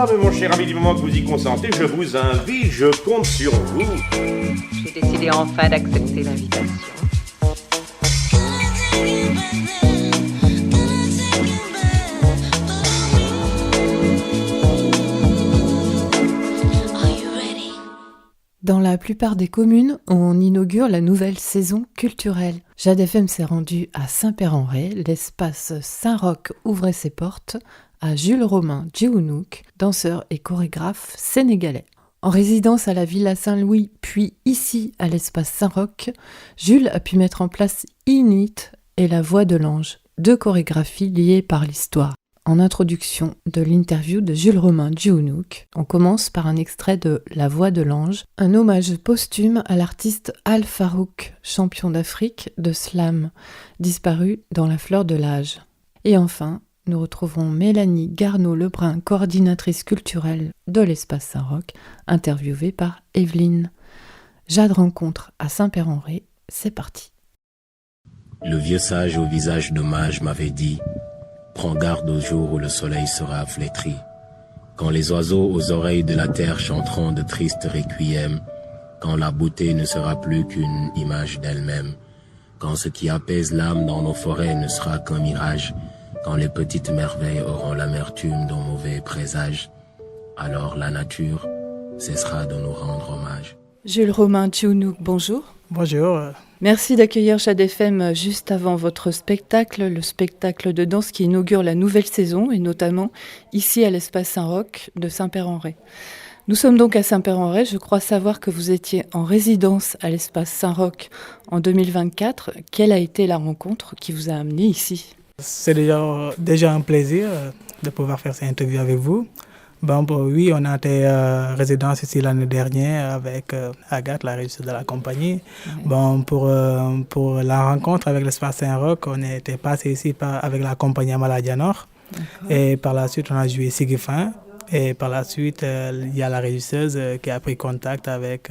Ah, mais mon cher ami, du moment que vous y consentez, je vous invite, je compte sur vous. J'ai décidé enfin d'accepter l'invitation. Dans la plupart des communes, on inaugure la nouvelle saison culturelle. Jade FM s'est rendu à Saint-Père-en-Retz, l'espace Saint-Roch ouvrait ses portes à Jules Romain Djihounouk, danseur et chorégraphe sénégalais. En résidence à la Villa Saint-Louis, puis ici à l'espace Saint-Roch, Jules a pu mettre en place Inuit et La Voix de l'Ange, deux chorégraphies liées par l'histoire. En introduction de l'interview de Jules Romain Djihounouk, on commence par un extrait de La Voix de l'Ange, un hommage posthume à l'artiste Al Farouk, champion d'Afrique de slam, disparu dans la fleur de l'âge. Et enfin, nous retrouverons Mélanie Garneau-Lebrun, coordinatrice culturelle de l'Espace Saint-Roch, interviewée par Evelyne. Jade rencontre à Saint-Père-en-Retz, c'est parti. Le vieux sage au visage de mage m'avait dit: prends garde au jour où le soleil sera flétri, quand les oiseaux aux oreilles de la terre chanteront de tristes requiem, quand la beauté ne sera plus qu'une image d'elle-même, quand ce qui apaise l'âme dans nos forêts ne sera qu'un mirage, quand les petites merveilles auront l'amertume d'un mauvais présage, alors la nature cessera de nous rendre hommage. Jules Romain Djihounouk, bonjour. Bonjour. Merci d'accueillir Jade FM juste avant votre spectacle, le spectacle de danse qui inaugure la nouvelle saison, et notamment ici à l'espace Saint-Roch de Saint-Père-en-Retz. Nous sommes donc à Saint-Père-en-Retz. Je crois savoir que vous étiez en résidence à l'espace Saint-Roch en 2024. Quelle a été la rencontre qui vous a amené ici ? C'est déjà un plaisir de pouvoir faire cette interview avec vous. Oui, on a été résidence ici l'année dernière avec Agathe, la régisseur de la compagnie. Oui. Pour la rencontre avec l'espace Saint-Roch, on était passé ici avec la compagnie Amaladia Nord. Et par la suite, on a joué Sigifin. Et par la suite, il y a la régisseuse qui a pris contact avec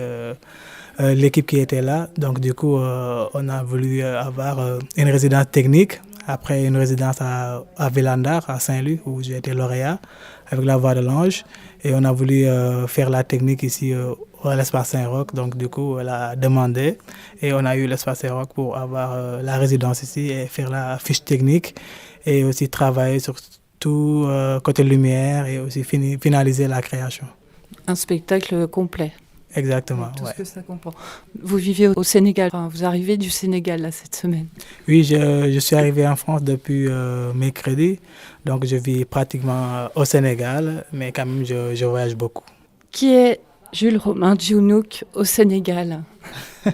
l'équipe qui était là. Donc du coup, on a voulu avoir une résidence technique. Après une résidence à Villandar, à Saint-Louis, où j'ai été lauréat avec La Voix de l'Ange. Et on a voulu faire la technique ici à l'espace Saint-Roch. Donc du coup, elle a demandé et on a eu l'espace Saint-Roch pour avoir la résidence ici et faire la fiche technique et aussi travailler sur tout côté lumière et aussi finaliser la création. Un spectacle complet. Exactement. Tout ce que ça comprend. Vous vivez au Sénégal, enfin, vous arrivez du Sénégal là, cette semaine. Oui, je suis arrivé en France depuis mercredi, donc je vis pratiquement au Sénégal, mais quand même je voyage beaucoup. Qui est Jules Romain Djihounouk au Sénégal ?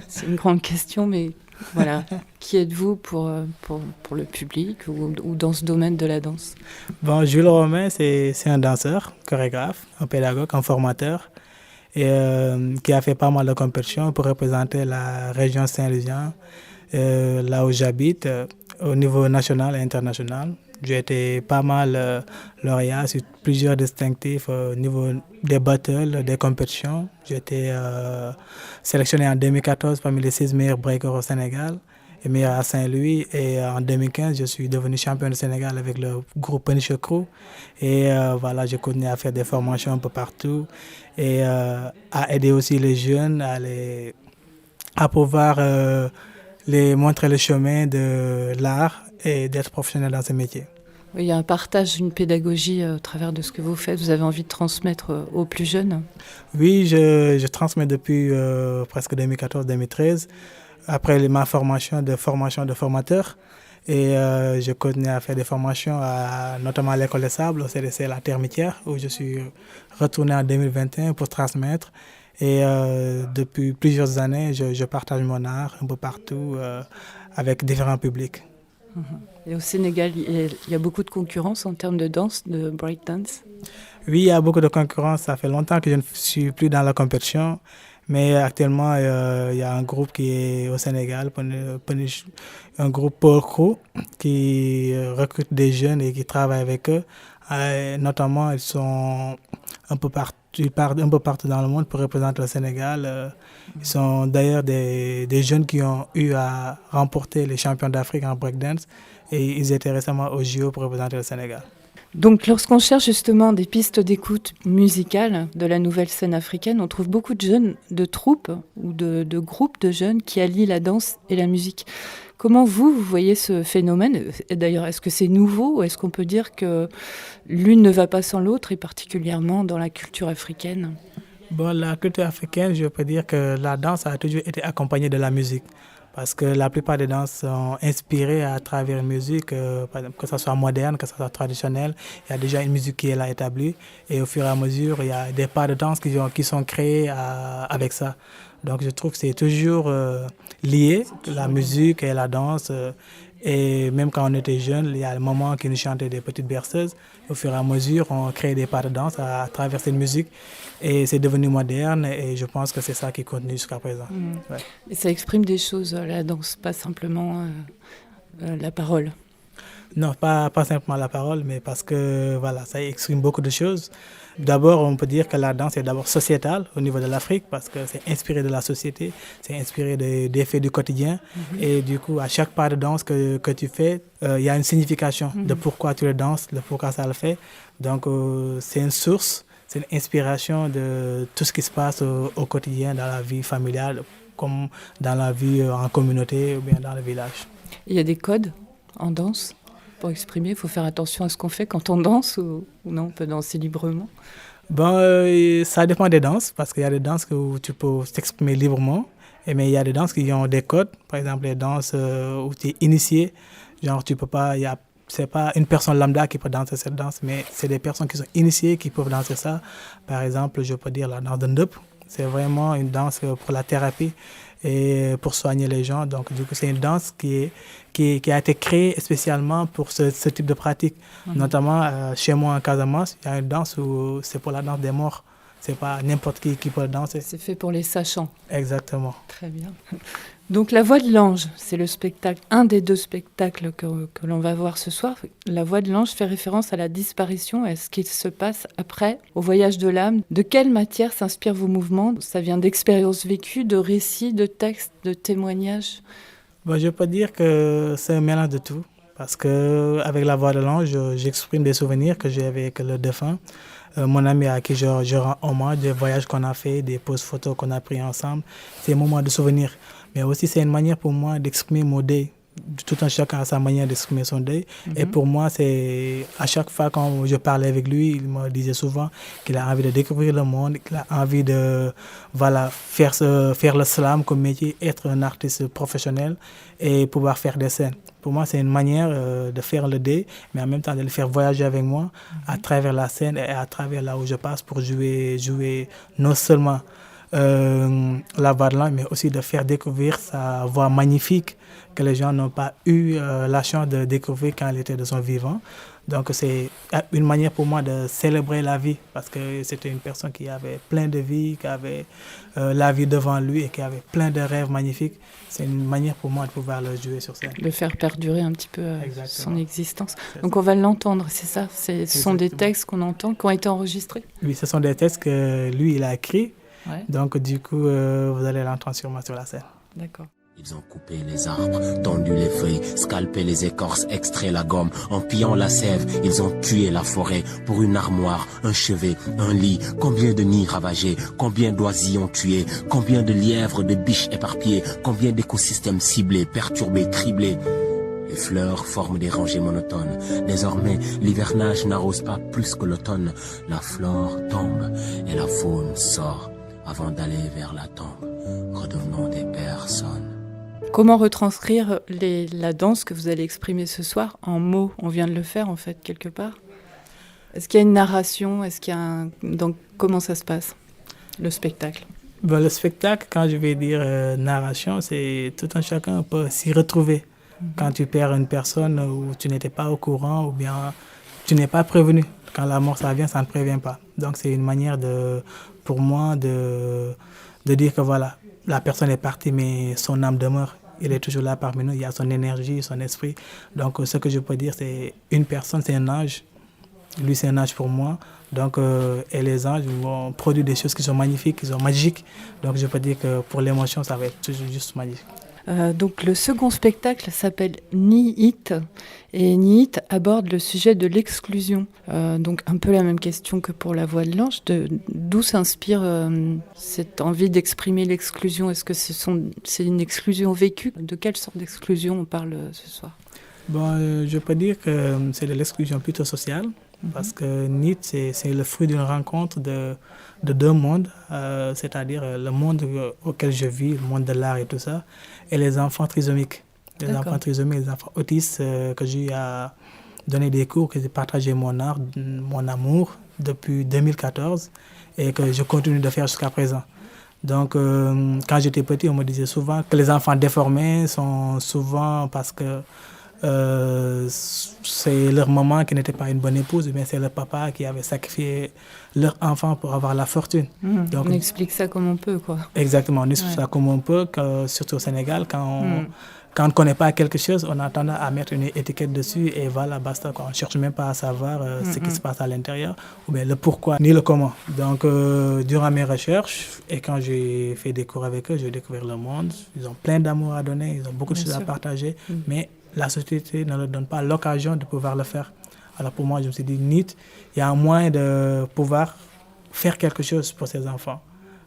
C'est une grande question, mais voilà. Qui êtes-vous pour le public ou dans ce domaine de la danse ? Jules Romain, c'est un danseur, chorégraphe, un pédagogue, un formateur, et qui a fait pas mal de compétitions pour représenter la région Saint-Louisien, là où j'habite, au niveau national et international. J'ai été pas mal lauréat sur plusieurs distinctifs au niveau des battles, des compétitions. J'ai été sélectionné en 2014 parmi les 6 meilleurs breakers au Sénégal et meilleur à Saint-Louis. Et en 2015, je suis devenu champion du Sénégal avec le groupe Punisher Crew. Et voilà, j'ai continué à faire des formations un peu partout et à aider aussi les jeunes à pouvoir les montrer le chemin de l'art et d'être professionnel dans ce métier. Il y a un partage, une pédagogie au travers de ce que vous faites. Vous avez envie de transmettre aux plus jeunes ? Oui, je transmets depuis presque 2014-2013. Après ma formation de formateur. Et je continue à faire des formations, notamment à l'École des Sables, au CDC La Termitière, où je suis retourné en 2021 pour transmettre. Et depuis plusieurs années, je partage mon art un peu partout avec différents publics. Et au Sénégal, il y a beaucoup de concurrence en termes de danse, de breakdance ? Oui, il y a beaucoup de concurrence. Ça fait longtemps que je ne suis plus dans la compétition. Mais actuellement, il y a un groupe qui est au Sénégal, un groupe Paul Crew, qui recrute des jeunes et qui travaille avec eux. Notamment, ils sont un peu partout. Ils partent un peu partout dans le monde pour représenter le Sénégal. Ils sont d'ailleurs des jeunes qui ont eu à remporter les champions d'Afrique en breakdance et ils étaient récemment au JO pour représenter le Sénégal. Donc lorsqu'on cherche justement des pistes d'écoute musicale de la nouvelle scène africaine, on trouve beaucoup de jeunes, de troupes ou de groupes de jeunes qui allient la danse et la musique. Comment vous voyez ce phénomène ? Et d'ailleurs, est-ce que c'est nouveau ou est-ce qu'on peut dire que l'une ne va pas sans l'autre, et particulièrement dans la culture africaine ? Bon, la culture africaine, je peux dire que la danse a toujours été accompagnée de la musique. Parce que la plupart des danses sont inspirées à travers la musique, par exemple, que ce soit moderne, que ce soit traditionnel. Il y a déjà une musique qui est là établie. Et au fur et à mesure, il y a des pas de danse qui sont créés avec ça. Donc je trouve que c'est toujours lié, la musique et la danse. Et même quand on était jeunes, il y a des moments qui nous chantaient des petites berceuses. Au fur et à mesure, on crée des pas de danse à travers cette musique. Et c'est devenu moderne et je pense que c'est ça qui continue jusqu'à présent. Ouais. Et ça exprime des choses, la danse, pas simplement la parole. Non, pas simplement la parole, mais parce que voilà, ça exprime beaucoup de choses. D'abord, on peut dire que la danse est d'abord sociétale au niveau de l'Afrique parce que c'est inspiré de la société, c'est inspiré des faits du quotidien. Et du coup, à chaque pas de danse que tu fais, il y a une signification de pourquoi tu le danses, de pourquoi ça le fait. Donc, c'est une source, c'est une inspiration de tout ce qui se passe au quotidien dans la vie familiale, comme dans la vie en communauté ou bien dans le village. Il y a des codes en danse pour exprimer, il faut faire attention à ce qu'on fait quand on danse ou non, on peut danser librement? Bon, ça dépend des danses, parce qu'il y a des danses où tu peux t'exprimer librement, mais il y a des danses qui ont des codes, par exemple les danses où tu es initié, genre tu peux pas, c'est pas une personne lambda qui peut danser cette danse, mais c'est des personnes qui sont initiées qui peuvent danser ça. Par exemple, je peux dire la danse de Ndeup, c'est vraiment une danse pour la thérapie et pour soigner les gens. Donc, du coup, c'est une danse qui a été créée spécialement pour ce type de pratique. Notamment, chez moi en Casamance, il y a une danse où c'est pour la danse des morts. C'est pas n'importe qui peut danser. C'est fait pour les sachants. Exactement. Très bien. Donc, La Voix de l'Ange, c'est le spectacle, un des deux spectacles que l'on va voir ce soir. La Voix de l'Ange fait référence à la disparition et à ce qui se passe après, au voyage de l'âme. De quelle matière s'inspirent vos mouvements? Ça vient d'expériences vécues, de récits, de textes, de témoignages? Bon, je peux dire que c'est un mélange de tout. Parce qu'avec La Voix de l'Ange, j'exprime des souvenirs que j'ai avec le défunt. Mon ami à qui je rends hommage, des voyages qu'on a fait, des poses photos qu'on a pris ensemble. C'est un moment de souvenir. Mais aussi, c'est une manière pour moi d'exprimer mon deuil. Tout un chacun a sa manière d'exprimer son deuil. Et pour moi, c'est à chaque fois quand je parlais avec lui, il me disait souvent qu'il a envie de découvrir le monde, qu'il a envie de faire le slam comme métier, être un artiste professionnel et pouvoir faire des scènes. Pour moi, c'est une manière de faire le deuil, mais en même temps de le faire voyager avec moi à travers la scène et à travers là où je passe pour jouer non seulement la voix de l'ange, mais aussi de faire découvrir sa voix magnifique que les gens n'ont pas eu la chance de découvrir quand elle était de son vivant. Donc c'est une manière pour moi de célébrer la vie parce que c'était une personne qui avait plein de vie, qui avait la vie devant lui et qui avait plein de rêves magnifiques. C'est une manière pour moi de pouvoir le jouer sur scène. De faire perdurer un petit peu son existence. Donc on va l'entendre, c'est ça? Ce sont des textes qu'on entend, qui ont été enregistrés? Oui, ce sont des textes que lui, il a écrits. Ouais. Donc du coup, vous allez l'entendre sûrement sur la scène. D'accord. Ils ont coupé les arbres, tendu les feuilles, scalpé les écorces, extrait la gomme. En pillant la sève, ils ont tué la forêt pour une armoire, un chevet, un lit. Combien de nids ravagés, combien d'oisillons ont tué, combien de lièvres, de biches éparpillées, combien d'écosystèmes ciblés, perturbés, criblés. Les fleurs forment des rangées monotones. Désormais, l'hivernage n'arrose pas plus que l'automne. La flore tombe et la faune sort avant d'aller vers la tombe. Redevenons des personnes. Comment retranscrire la danse que vous allez exprimer ce soir en mots? On vient de le faire en fait quelque part. Est-ce qu'il y a une narration? Est-ce qu'il y a Donc, comment ça se passe, le spectacle? Bon, le spectacle, quand je vais dire narration, c'est tout un chacun peut s'y retrouver. Quand tu perds une personne où tu n'étais pas au courant ou bien tu n'es pas prévenu. Quand la mort ça vient, ça ne prévient pas. Donc c'est une manière pour moi de dire que voilà, la personne est partie mais son âme demeure. Il est toujours là parmi nous, il y a son énergie, son esprit. Donc ce que je peux dire, c'est une personne, c'est un ange. Lui, c'est un ange pour moi. Donc, et les anges vont produire des choses qui sont magnifiques, qui sont magiques. Donc je peux dire que pour l'émotion, ça va être toujours juste magique. Donc le second spectacle s'appelle Ni It et Ni It aborde le sujet de l'exclusion. Donc un peu la même question que pour La Voix de l'Ange. D'où s'inspire cette envie d'exprimer l'exclusion? Est-ce que c'est une exclusion vécue? De quelle sorte d'exclusion on parle ce soir? Bon, je peux dire que c'est de l'exclusion plutôt sociale, parce que NIT, c'est le fruit d'une rencontre de deux mondes, c'est-à-dire le monde auquel je vis, le monde de l'art et tout ça, et les enfants trisomiques. Les enfants trisomiques, les enfants autistes que j'ai eu à donner des cours, que j'ai partagé mon art, mon amour depuis 2014 et que je continue de faire jusqu'à présent. Donc, quand j'étais petit, on me disait souvent que les enfants déformés sont souvent parce que c'est leur maman qui n'était pas une bonne épouse, mais c'est leur papa qui avait sacrifié leur enfant pour avoir la fortune. Donc, on explique ça comme on peut, quoi. Exactement, on explique ça comme on peut, surtout au Sénégal, quand on ne connaît pas quelque chose, on a tendance à mettre une étiquette dessus et voilà, basta, quoi. On ne cherche même pas à savoir ce qui se passe à l'intérieur, ou bien le pourquoi, ni le comment. Donc, durant mes recherches, et quand j'ai fait des cours avec eux, j'ai découvert le monde. Ils ont plein d'amour à donner, ils ont beaucoup de choses à partager, mais la société ne leur donne pas l'occasion de pouvoir le faire. Alors pour moi, je me suis dit, NIT, il y a un moyen de pouvoir faire quelque chose pour ces enfants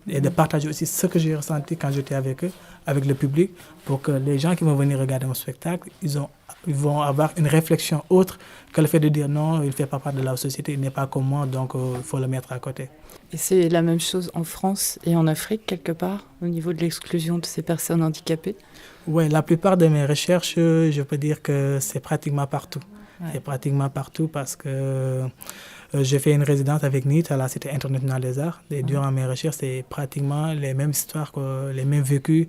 et de partager aussi ce que j'ai ressenti quand j'étais avec eux, avec le public, pour que les gens qui vont venir regarder mon spectacle, ils vont avoir une réflexion autre que le fait de dire non, il ne fait pas part de la société, il n'est pas comme moi, donc il faut le mettre à côté. Et c'est la même chose en France et en Afrique, quelque part, au niveau de l'exclusion de ces personnes handicapées? Oui, la plupart de mes recherches, je peux dire que c'est pratiquement partout. Ouais. C'est pratiquement partout parce que j'ai fait une résidence avec NIT à la Cité internationale des arts. Et durant mes recherches, c'est pratiquement les mêmes histoires, les mêmes vécus,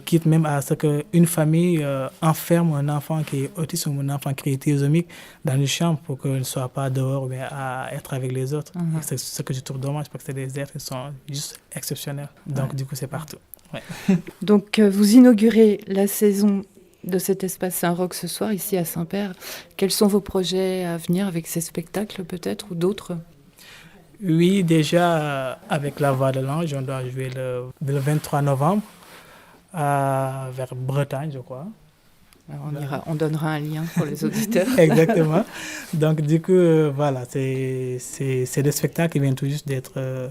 quitte même à ce qu'une famille enferme un enfant qui est autiste ou un enfant qui est trisomique dans une chambre pour qu'il ne soit pas dehors mais à être avec les autres. C'est ce que je trouve dommage parce que c'est des êtres qui sont juste exceptionnels. Donc du coup, c'est partout. Ouais. Donc vous inaugurez la saison de cet espace Saint-Roch ce soir ici à Saint-Père. Quels sont vos projets à venir avec ces spectacles peut-être ou d'autres? Oui, déjà avec La Voix de l'Ange, on doit jouer le 23 novembre vers Bretagne, je crois. Alors on donnera un lien pour les auditeurs. Exactement. Donc du coup, voilà, c'est des spectacles qui viennent tout juste d'être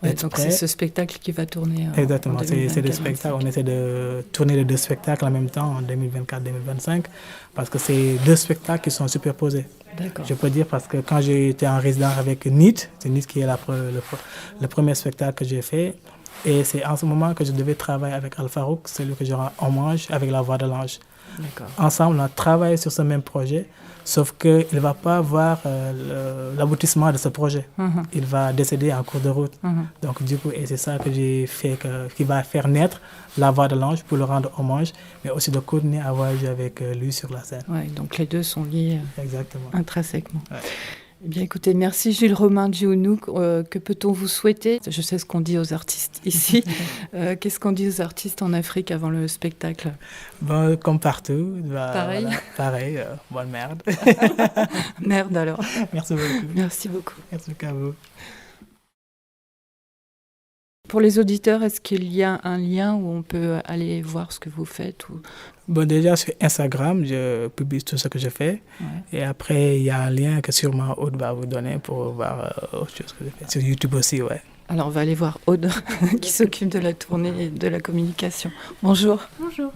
donc prêts. c'est ce spectacle qui va tourner. Exactement, c'est des spectacles. On essaie de tourner les deux spectacles en même temps en 2024-2025 parce que c'est deux spectacles qui sont superposés. D'accord. Je peux dire parce que quand j'étais en résidence avec NIT, c'est NIT qui est le premier spectacle que j'ai fait. Et c'est en ce moment que je devais travailler avec Al-Farouk, celui que je rends hommage avec La Voix de l'Ange. D'accord. Ensemble, on a travaillé sur ce même projet, sauf qu'il ne va pas voir l'aboutissement de ce projet. Il va décéder en cours de route. Donc, du coup, et c'est ça que j'ai fait, qui va faire naître La Voix de l'Ange pour le rendre hommage, mais aussi de continuer à voyager avec lui sur la scène. Ouais, donc les deux sont liés exactement. Intrinsèquement. Ouais. Eh bien, écoutez, merci Jules Romain Djihounouk. Que peut-on vous souhaiter? Je sais ce qu'on dit aux artistes ici. Qu'est-ce qu'on dit aux artistes en Afrique avant le spectacle? Bon, comme partout. Pareil. Voilà, pareil, bonne merde. Merde alors. Merci beaucoup. Merci beaucoup. Merci à vous. Pour les auditeurs, est-ce qu'il y a un lien où on peut aller voir ce que vous faites ou... Bon, déjà sur Instagram, je publie tout ce que je fais. Ouais. Et après, il y a un lien que sûrement Aude va vous donner pour voir autre chose que je fais. Sur YouTube aussi, ouais. Alors, on va aller voir Aude qui s'occupe de la tournée et de la communication. Bonjour. Bonjour.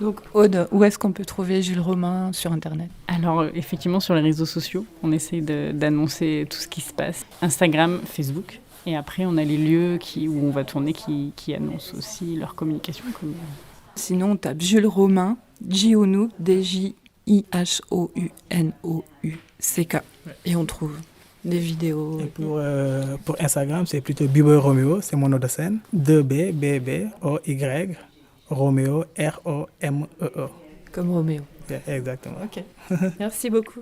Donc, Aude, où est-ce qu'on peut trouver Jules Romain sur Internet? Alors, effectivement, sur les réseaux sociaux, on essaie d'annoncer tout ce qui se passe. Instagram, Facebook. Et après, on a les lieux où on va tourner qui annoncent aussi leur communication. Sinon, on tape Jules Romain, Djihounouk, D-J-I-H-O-U-N-O-U-C-K. Et on trouve des vidéos. Et pour Instagram, c'est plutôt B-Boy Romeo, c'est mon nom de scène. 2B, B-B, O-Y, Romeo, R-O-M-E-O. Comme Roméo. Yeah, exactement. Ok. Merci beaucoup.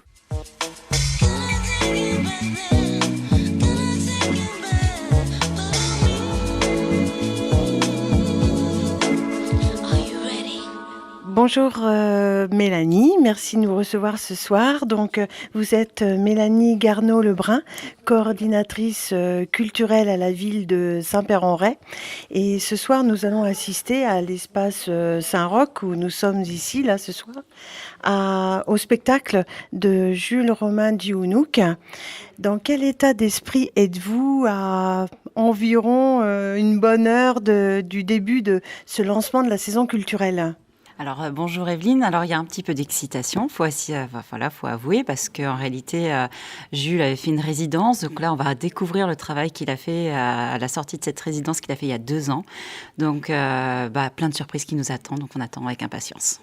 Bonjour Mélanie, merci de nous recevoir ce soir. Donc vous êtes Mélanie Garneau-Lebrun, coordinatrice culturelle à la ville de Saint-Père-en-Retz. Et ce soir, nous allons assister à l'espace Saint-Roch où nous sommes ici, là, ce soir, au spectacle de Jules Romain Diounouc. Dans quel état d'esprit êtes-vous à environ une bonne heure du début de ce lancement de la saison culturelle ? Alors bonjour Evelyne, alors il y a un petit peu d'excitation, faut avouer, parce qu'en réalité Jules avait fait une résidence, donc là on va découvrir le travail qu'il a fait à la sortie de cette résidence qu'il a fait il y a 2 ans, donc plein de surprises qui nous attendent, donc on attend avec impatience.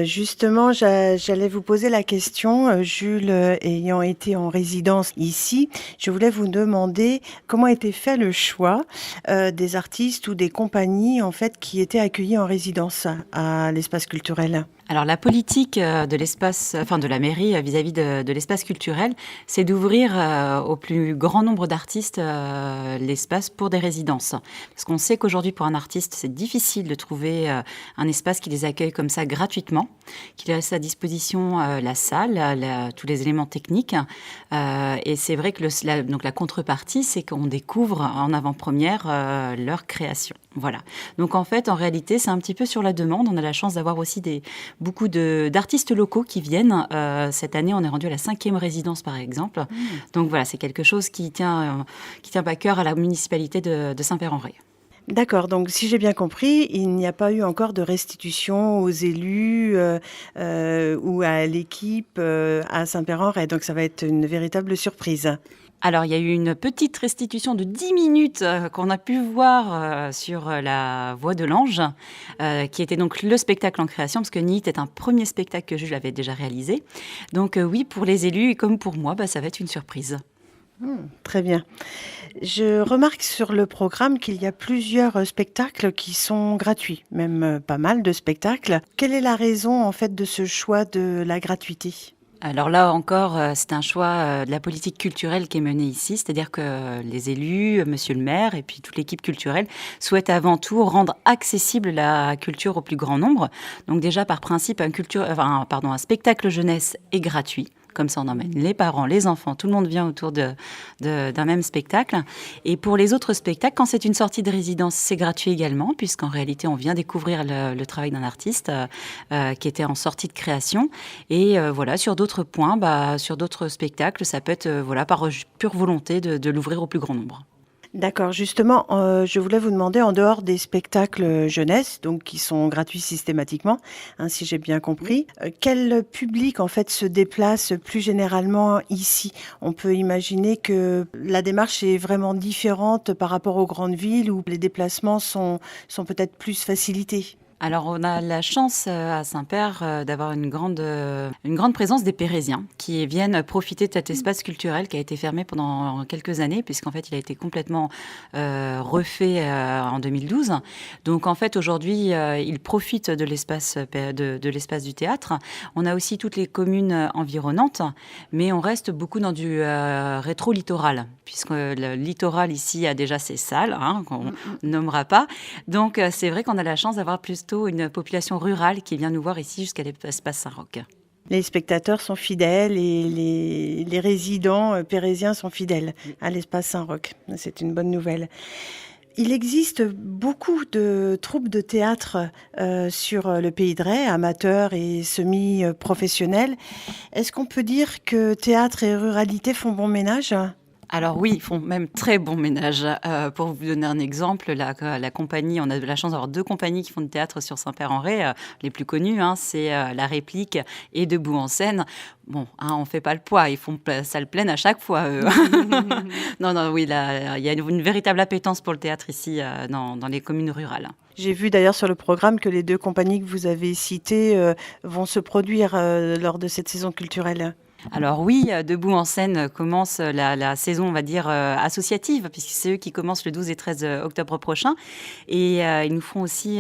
Justement, j'allais vous poser la question, Jules ayant été en résidence ici, je voulais vous demander comment était fait le choix des artistes ou des compagnies en fait qui étaient accueillis en résidence à l'espace culturel. Alors la politique de l'espace, de la mairie vis-à-vis de l'espace culturel, c'est d'ouvrir au plus grand nombre d'artistes l'espace pour des résidences. Parce qu'on sait qu'aujourd'hui pour un artiste, c'est difficile de trouver un espace qui les accueille comme ça gratuitement, qui laisse à disposition la salle, tous les éléments techniques. Et c'est vrai que donc la contrepartie, c'est qu'on découvre en avant-première leur création. Voilà. Donc en fait, en réalité, c'est un petit peu sur la demande. On a la chance d'avoir aussi beaucoup d'artistes locaux qui viennent. Cette année, on est rendu à la 5e résidence, par exemple. Donc voilà, c'est quelque chose qui tient à cœur à la municipalité de Saint-Père-en-Retz. D'accord, donc si j'ai bien compris, il n'y a pas eu encore de restitution aux élus ou à l'équipe à Saint-Père-en-Retz. Donc ça va être une véritable surprise. Alors, il y a eu une petite restitution de 10 minutes qu'on a pu voir sur la Voix de l'Ange, qui était donc le spectacle en création, parce que NIT est un premier spectacle que Jules avait déjà réalisé. Donc oui, pour les élus et comme pour moi, ça va être une surprise. Très bien. Je remarque sur le programme qu'il y a plusieurs spectacles qui sont gratuits, même pas mal de spectacles. Quelle est la raison en fait de ce choix de la gratuité ? Alors là encore, c'est un choix de la politique culturelle qui est menée ici, c'est-à-dire que les élus, monsieur le maire et puis toute l'équipe culturelle souhaitent avant tout rendre accessible la culture au plus grand nombre. Donc déjà par principe, un spectacle jeunesse est gratuit. Comme ça, on emmène les parents, les enfants, tout le monde vient autour d'un même spectacle. Et pour les autres spectacles, quand c'est une sortie de résidence, c'est gratuit également, puisqu'en réalité, on vient découvrir le travail d'un artiste qui était en sortie de création. Et sur d'autres points, sur d'autres spectacles, ça peut être par pure volonté de l'ouvrir au plus grand nombre. D'accord, justement, je voulais vous demander, en dehors des spectacles jeunesse, donc qui sont gratuits systématiquement, si j'ai bien compris, quel public en fait se déplace plus généralement ici ? On peut imaginer que la démarche est vraiment différente par rapport aux grandes villes où les déplacements sont peut-être plus facilités. Alors, on a la chance à Saint-Père d'avoir une grande présence des Pérésiens qui viennent profiter de cet espace culturel qui a été fermé pendant quelques années, puisqu'en fait, il a été complètement refait en 2012. Donc, en fait, aujourd'hui, ils profitent de l'espace du théâtre. On a aussi toutes les communes environnantes, mais on reste beaucoup dans du rétro-littoral, puisque le littoral ici a déjà ses salles, qu'on nommera pas. Donc, c'est vrai qu'on a la chance d'avoir plutôt une population rurale qui vient nous voir ici jusqu'à l'espace Saint-Roch. Les spectateurs sont fidèles et les résidents pérésiens sont fidèles à l'espace Saint-Roch. C'est une bonne nouvelle. Il existe beaucoup de troupes de théâtre sur le Pays de Retz, amateurs et semi-professionnels. Est-ce qu'on peut dire que théâtre et ruralité font bon ménage ? Alors oui, ils font même très bon ménage. Pour vous donner un exemple, la compagnie, on a de la chance d'avoir 2 compagnies qui font du théâtre sur Saint-Père-en-Retz. Les plus connues, c'est La Réplique et Debout en scène. Bon, on fait pas le poids, ils font salle pleine à chaque fois, eux. Non, oui, il y a une véritable appétence pour le théâtre ici, dans les communes rurales. J'ai vu d'ailleurs sur le programme que les 2 compagnies que vous avez citées vont se produire lors de cette saison culturelle. Alors oui, Debout en scène commence la saison, on va dire, associative, puisque c'est eux qui commencent le 12 et 13 octobre prochain. Et ils nous feront aussi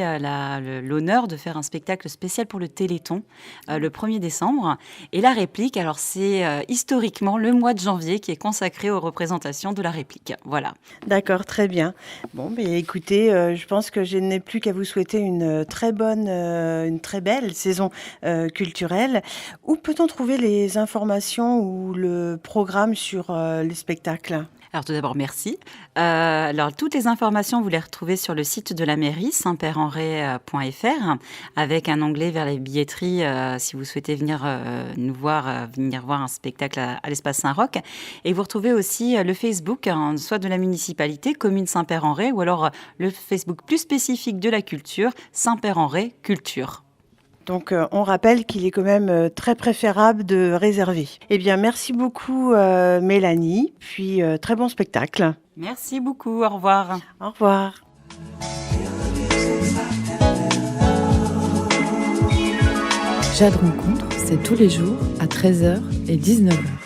l'honneur de faire un spectacle spécial pour le Téléthon le 1er décembre. Et la réplique, alors c'est historiquement le mois de janvier qui est consacré aux représentations de la réplique. Voilà. D'accord, très bien. Bon, mais écoutez, je pense que je n'ai plus qu'à vous souhaiter une très belle saison culturelle. Où peut-on trouver les informations ou le programme sur les spectacles ? Alors tout d'abord, merci. Alors toutes les informations, vous les retrouvez sur le site de la mairie, saint-père-en-retz.fr, avec un onglet vers les billetteries si vous souhaitez venir nous voir, venir voir un spectacle à l'espace Saint-Roch. Et vous retrouvez aussi le Facebook, soit de la municipalité, commune Saint-Père-en-Retz, ou alors le Facebook plus spécifique de la culture, Saint-Père-en-Retz Culture. Donc, on rappelle qu'il est quand même très préférable de réserver. Eh bien, merci beaucoup Mélanie, puis très bon spectacle. Merci beaucoup, au revoir. Au revoir. Jade Rencontre, c'est tous les jours à 13h et 19h.